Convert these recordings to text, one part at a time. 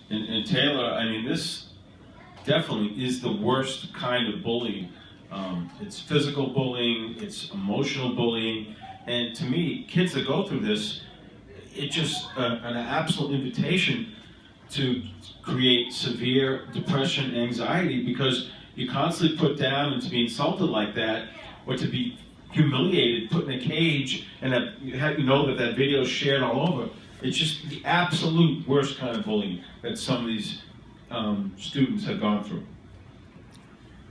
And Taylor, I mean, this definitely is the worst kind of bullying. It's physical bullying, it's emotional bullying, and to me, kids that go through this, it's just an absolute invitation to create severe depression and anxiety because you're constantly put down, and to be insulted like that, or to be humiliated, put in a cage, and that you know that video is shared all over. It's just the absolute worst kind of bullying that some of these students have gone through.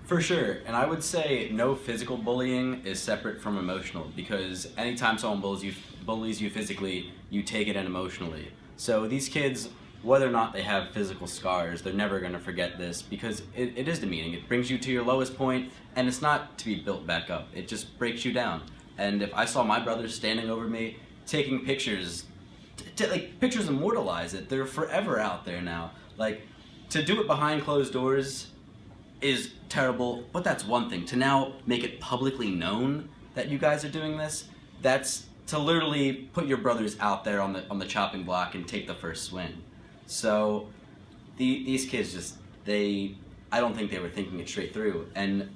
For sure, and I would say no physical bullying is separate from emotional, because anytime someone bullies you physically, you take it in emotionally. So these kids, whether or not they have physical scars, they're never going to forget this, because it is demeaning. It brings you to your lowest point, and it's not to be built back up. It just breaks you down. And if I saw my brothers standing over me, taking pictures, like, pictures immortalize it. They're forever out there now. Like, to do it behind closed doors is terrible, but that's one thing. To now make it publicly known that you guys are doing this, that's to literally put your brothers out there on the chopping block and take the first swing. So these kids just, I don't think they were thinking it straight through. And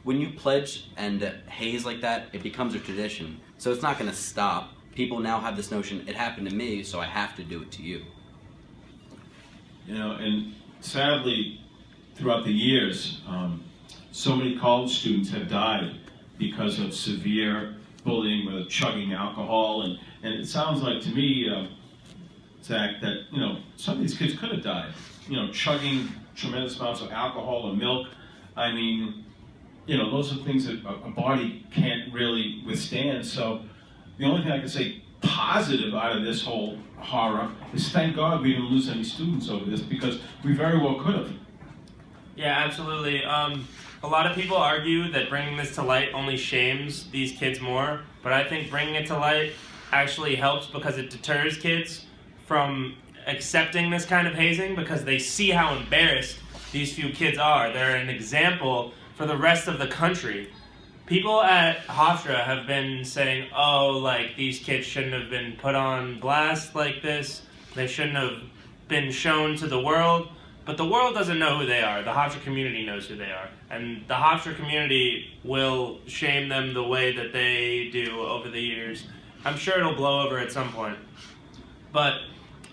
when you pledge and haze like that, it becomes a tradition. So it's not going to stop. People now have this notion, it happened to me, so I have to do it to you. You know, and sadly, throughout the years, so many college students have died because of severe bullying with chugging alcohol, and it sounds like to me, Zach, that some of these kids could have died. Chugging tremendous amounts of alcohol or milk. I mean, those are things that a body can't really withstand. So the only thing I can say positive out of this whole horror is thank God we didn't lose any students over this, because we very well could have. Yeah, absolutely. A lot of people argue that bringing this to light only shames these kids more, but I think bringing it to light actually helps because it deters kids from accepting this kind of hazing, because they see how embarrassed these few kids are. They're an example for the rest of the country. People at Hofstra have been saying, these kids shouldn't have been put on blast like this. They shouldn't have been shown to the world. But the world doesn't know who they are. The Hofstra community knows who they are. And the Hofstra community will shame them the way that they do over the years. I'm sure it'll blow over at some point. But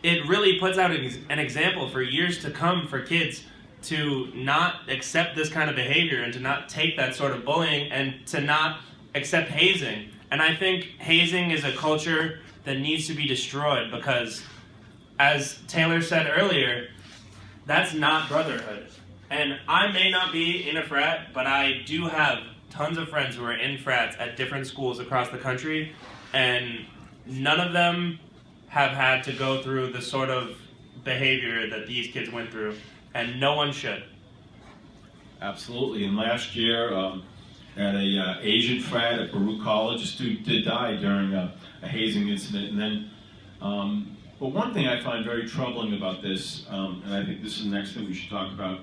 it really puts out an example for years to come for kids to not accept this kind of behavior and to not take that sort of bullying and to not accept hazing. And I think hazing is a culture that needs to be destroyed because, as Taylor said earlier, that's not brotherhood. And I may not be in a frat, but I do have tons of friends who are in frats at different schools across the country, and none of them have had to go through the sort of behavior that these kids went through, and no one should. Absolutely. And last year, at a Asian frat at Baruch College, a student did die during a hazing incident. And then, but one thing I find very troubling about this, and I think this is the next thing we should talk about,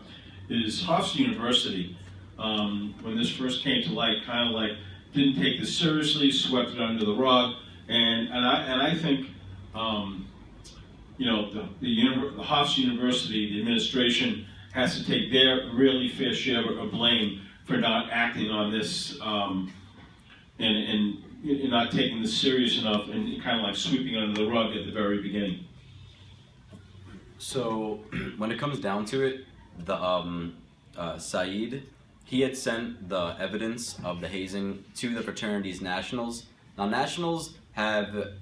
is Hofstra University, when this first came to light, kind of like didn't take this seriously, swept it under the rug, and I think the Hofstra University, the administration, has to take their really fair share of blame for not acting on this and not taking this serious enough and kind of like sweeping it under the rug at the very beginning. So when it comes down to it, the Saeed, he had sent the evidence of the hazing to the fraternity's nationals. Now, nationals have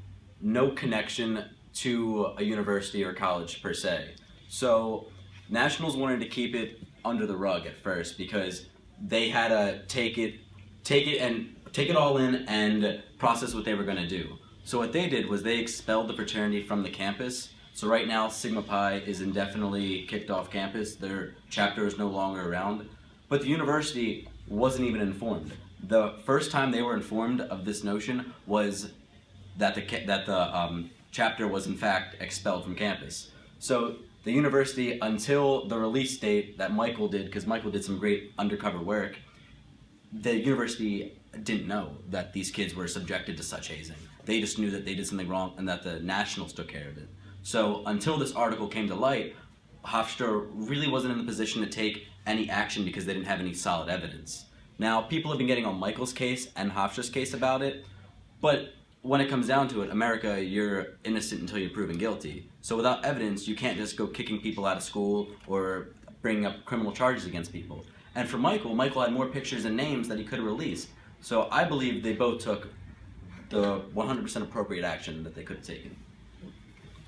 no connection to a university or college per se. So nationals wanted to keep it under the rug at first because they had to take it all in and process what they were going to do. So what they did was they expelled the fraternity from the campus. So right now, Sigma Pi is indefinitely kicked off campus. Their chapter is no longer around. But the university wasn't even informed. The first time they were informed of this notion was that the chapter was in fact expelled from campus. So the university, until the release date that Michael did, because Michael did some great undercover work, the university didn't know that these kids were subjected to such hazing. They just knew that they did something wrong and that the nationals took care of it. So until this article came to light, Hofstra really wasn't in the position to take any action because they didn't have any solid evidence. Now, people have been getting on Michael's case and Hofstra's case about it, but when it comes down to it, America, you're innocent until you're proven guilty. So without evidence, you can't just go kicking people out of school or bringing up criminal charges against people. And for Michael had more pictures and names that he could have released. So I believe they both took the 100% appropriate action that they could have taken.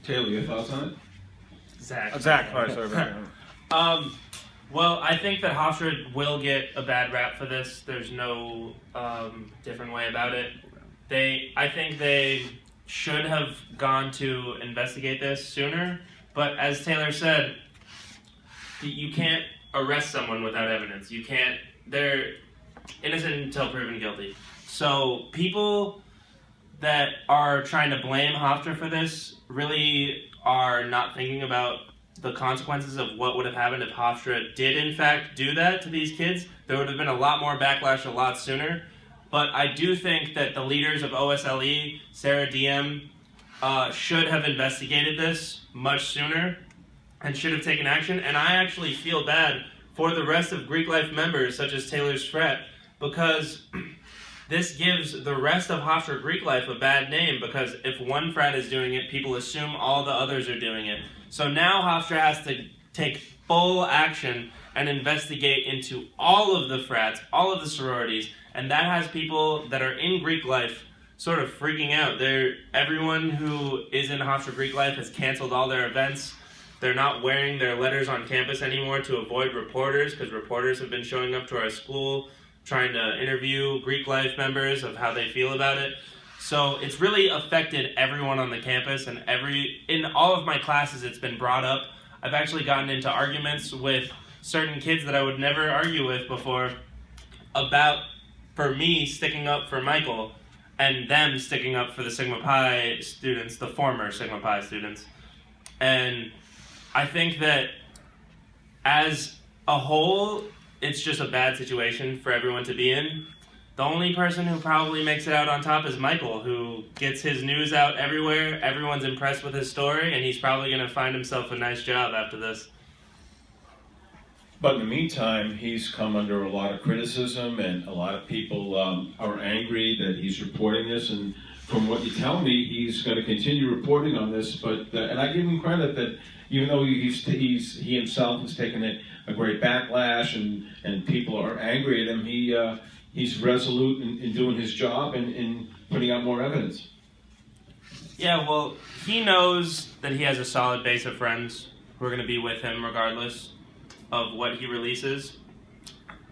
Taylor, your thoughts on it? Zach. Sorry about that. Well, I think that Hofstra will get a bad rap for this. There's no different way about it. I think they should have gone to investigate this sooner. But as Taylor said, you can't arrest someone without evidence. You can't. They're innocent until proven guilty. So people that are trying to blame Hofstra for this really are not thinking about the consequences of what would have happened if Hofstra did in fact do that to these kids. There would have been a lot more backlash a lot sooner. But I do think that the leaders of OSLE, Sarah Diem, should have investigated this much sooner and should have taken action. And I actually feel bad for the rest of Greek Life members, such as Taylor's frat, because this gives the rest of Hofstra Greek Life a bad name, because if one frat is doing it, people assume all the others are doing it. So now Hofstra has to take full action and investigate into all of the frats, all of the sororities, and that has people that are in Greek Life sort of freaking out. Everyone who is in Hofstra Greek Life has canceled all their events. They're not wearing their letters on campus anymore to avoid reporters, because reporters have been showing up to our school trying to interview Greek Life members of how they feel about it. So it's really affected everyone on the campus, and in all of my classes it's been brought up. I've actually gotten into arguments with certain kids that I would never argue with before about, for me, sticking up for Michael and them sticking up for the Sigma Pi students, the former Sigma Pi students. And I think that as a whole, it's just a bad situation for everyone to be in. The only person who probably makes it out on top is Michael, who gets his news out everywhere. Everyone's impressed with his story, and he's probably going to find himself a nice job after this. But in the meantime, he's come under a lot of criticism, and a lot of people are angry that he's reporting this. And from what you tell me, he's going to continue reporting on this. But and I give him credit that even though he himself has taken a great backlash, and people are angry at him, he's resolute in doing his job and in putting out more evidence. Yeah, well, he knows that he has a solid base of friends who are going to be with him regardless of what he releases.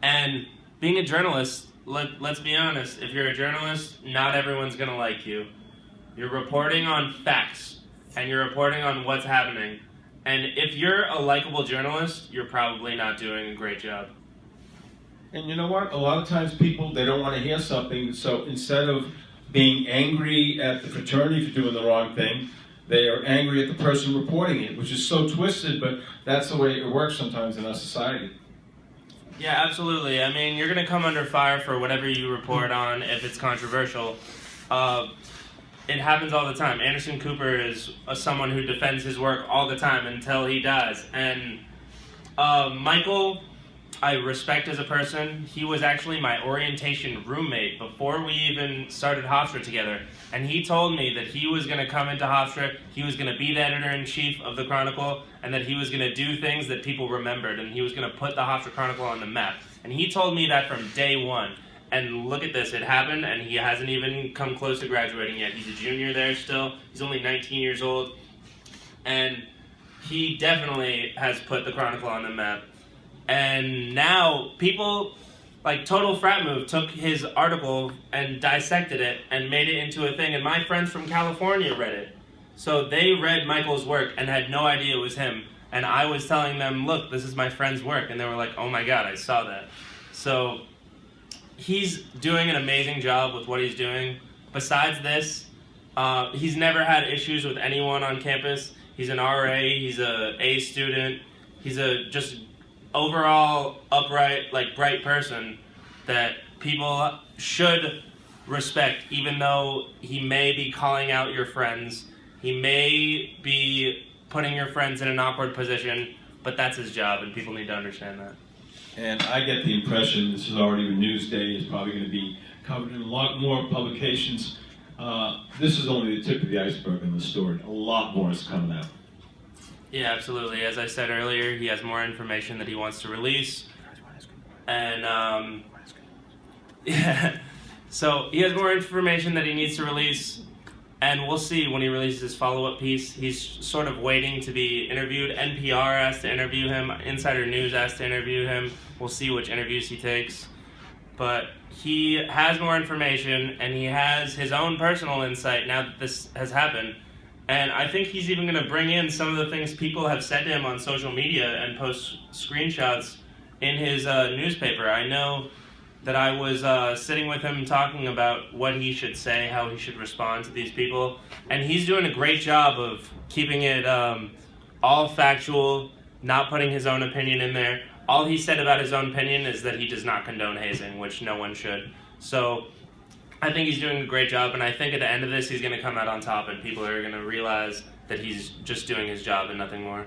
And being a journalist, let's be honest, if you're a journalist, not everyone's going to like you. You're reporting on facts, and you're reporting on what's happening. And if you're a likable journalist, you're probably not doing a great job. And you know what? A lot of times people, they don't want to hear something, so instead of being angry at the fraternity for doing the wrong thing, they are angry at the person reporting it, which is so twisted, but that's the way it works sometimes in our society. Yeah, absolutely. I mean, you're going to come under fire for whatever you report on if it's controversial. It happens all the time. Anderson Cooper is someone who defends his work all the time until he dies. And Michael, I respect as a person. He was actually my orientation roommate before we even started Hofstra together. And he told me that he was going to come into Hofstra, he was going to be the editor-in-chief of the Chronicle, and that he was going to do things that people remembered, and he was going to put the Hofstra Chronicle on the map. And he told me that from day one. And look at this, it happened, and he hasn't even come close to graduating yet. He's a junior there still. He's only 19 years old. And he definitely has put the Chronicle on the map. And now people, like Total Frat Move, took his article and dissected it and made it into a thing. And my friends from California read it. So they read Michael's work and had no idea it was him. And I was telling them, look, this is my friend's work. And they were like, oh my God, I saw that. So he's doing an amazing job with what he's doing. Besides this, he's never had issues with anyone on campus. He's an RA, he's a A student, he's a just overall upright, bright person that people should respect, even though he may be calling out your friends. He may be putting your friends in an awkward position but that's his job, and people need to understand that. And I get the impression, this is already a news day, it's probably going to be covered in a lot more publications. This is only the tip of the iceberg in the story. A lot more is coming out. Yeah, absolutely. As I said earlier, he has more information that he wants to release. And, yeah, so he has more information that he needs to release, and we'll see when he releases his follow-up piece. He's sort of waiting to be interviewed. NPR asked to interview him. Insider News asked to interview him. We'll see which interviews he takes. But he has more information, and he has his own personal insight now that this has happened. And I think he's even going to bring in some of the things people have said to him on social media and post screenshots in his newspaper. I know that I was sitting with him talking about what he should say, how he should respond to these people. And he's doing a great job of keeping it all factual, not putting his own opinion in there. All he said about his own opinion is that he does not condone hazing, which no one should. So I think he's doing a great job, and I think at the end of this he's going to come out on top, and people are going to realize that he's just doing his job and nothing more.